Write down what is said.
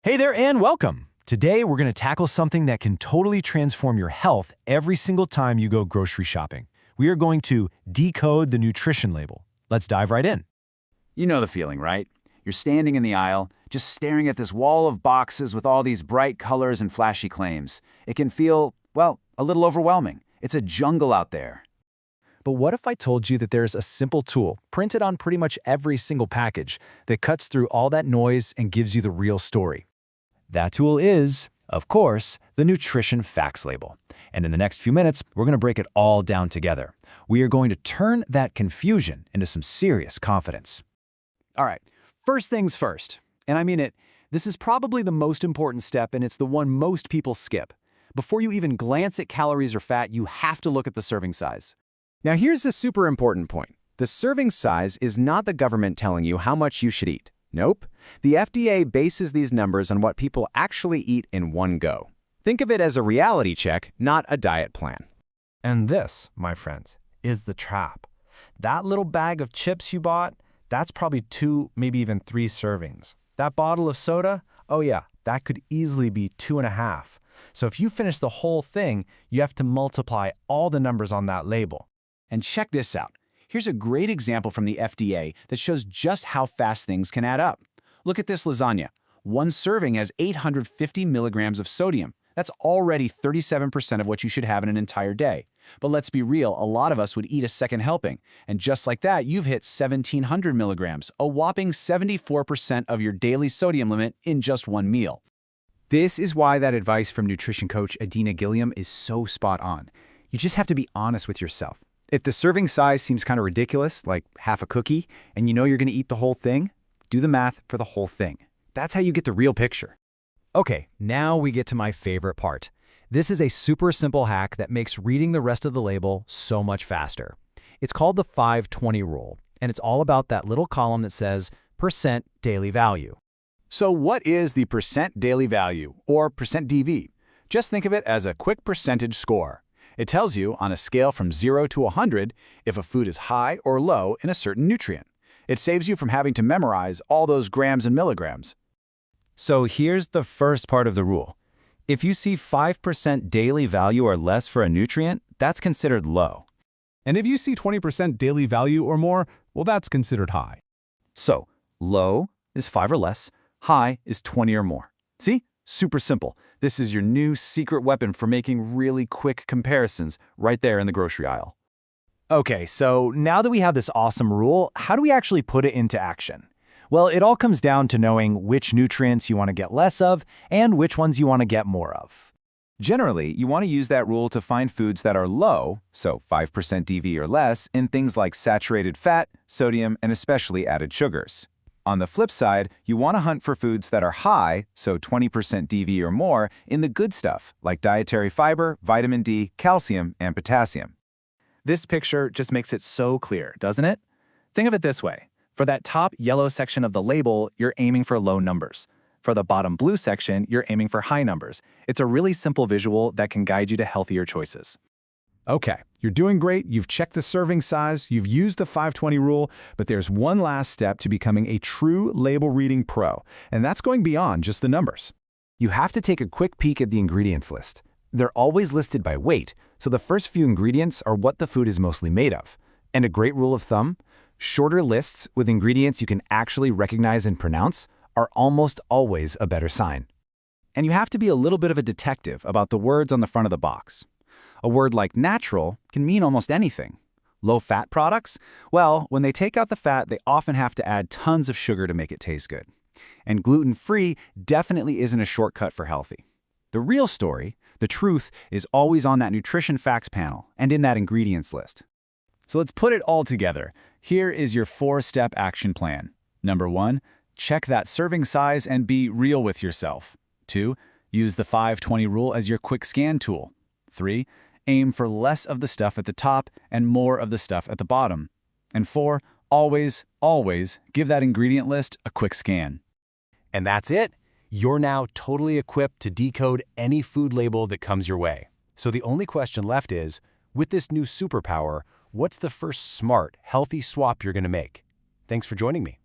Hey there and welcome! Today we're going to tackle something that can totally transform your health every single time you go grocery shopping. We are going to decode the nutrition label. Let's dive right in. You know the feeling, right? You're standing in the aisle, just staring at this wall of boxes with all these bright colors and flashy claims. It can feel, well, a little overwhelming. It's a jungle out there. But what if I told you that there's a simple tool printed on pretty much every single package that cuts through all that noise and gives you the real story? That tool is, of course, the Nutrition Facts Label. And in the next few minutes, we're going to break it all down together. We are going to turn that confusion into some serious confidence. All right, first things first, and I mean it, this is probably the most important step and it's the one most people skip. Before you even glance at calories or fat, you have to look at the serving size. Now here's a super important point. The serving size is not the government telling you how much you should eat. Nope. The FDA bases these numbers on what people actually eat in one go. Think of it as a reality check, not a diet plan. And this, my friends, is the trap. That little bag of chips you bought, that's probably 2, maybe even 3 servings. That bottle of soda, oh yeah, that could easily be 2.5. So if you finish the whole thing, you have to multiply all the numbers on that label. And check this out. Here's a great example from the FDA that shows just how fast things can add up. Look at this lasagna. One serving has 850 milligrams of sodium. That's already 37% of what you should have in an entire day. But let's be real, a lot of us would eat a second helping. And just like that, you've hit 1,700 milligrams, a whopping 74% of your daily sodium limit in just one meal. This is why that advice from nutrition coach Adina Gilliam is so spot on. You just have to be honest with yourself. If the serving size seems kind of ridiculous, like half a cookie, and you know you're going to eat the whole thing, do the math for the whole thing. That's how you get the real picture. Okay, now we get to my favorite part. This is a super simple hack that makes reading the rest of the label so much faster. It's called the 5-20 rule, and it's all about that little column that says percent daily value. So what is the percent daily value, or percent DV? Just think of it as a quick percentage score. It tells you, on a scale from 0 to 100, if a food is high or low in a certain nutrient. It saves you from having to memorize all those grams and milligrams. So here's the first part of the rule. If you see 5% daily value or less for a nutrient, that's considered low. And if you see 20% daily value or more, well, that's considered high. So, low is 5 or less, high is 20 or more. See? Super simple. This is your new secret weapon for making really quick comparisons right there in the grocery aisle. Okay, so now that we have this awesome rule, how do we actually put it into action? Well, it all comes down to knowing which nutrients you want to get less of and which ones you want to get more of. Generally, you want to use that rule to find foods that are low, so 5% DV or less, in things like saturated fat, sodium, and especially added sugars. On the flip side, you want to hunt for foods that are high, so 20% DV or more, in the good stuff, like dietary fiber, vitamin D, calcium, and potassium. This picture just makes it so clear, doesn't it? Think of it this way. For that top yellow section of the label, you're aiming for low numbers. For the bottom blue section, you're aiming for high numbers. It's a really simple visual that can guide you to healthier choices. Okay, you're doing great, you've checked the serving size, you've used the 5-20 rule, but there's one last step to becoming a true label reading pro, and that's going beyond just the numbers. You have to take a quick peek at the ingredients list. They're always listed by weight, so the first few ingredients are what the food is mostly made of. And a great rule of thumb, shorter lists with ingredients you can actually recognize and pronounce are almost always a better sign. And you have to be a little bit of a detective about the words on the front of the box. A word like natural can mean almost anything. Low-fat products? Well, when they take out the fat, they often have to add tons of sugar to make it taste good. And gluten-free definitely isn't a shortcut for healthy. The real story, the truth, is always on that nutrition facts panel and in that ingredients list. So let's put it all together. Here is your 4-step action plan. Number 1, check that serving size and be real with yourself. 2, use the 5-20 rule as your quick scan tool. 3, aim for less of the stuff at the top and more of the stuff at the bottom. And 4, always, always give that ingredient list a quick scan. And that's it. You're now totally equipped to decode any food label that comes your way. So the only question left is, with this new superpower, what's the first smart, healthy swap you're going to make? Thanks for joining me.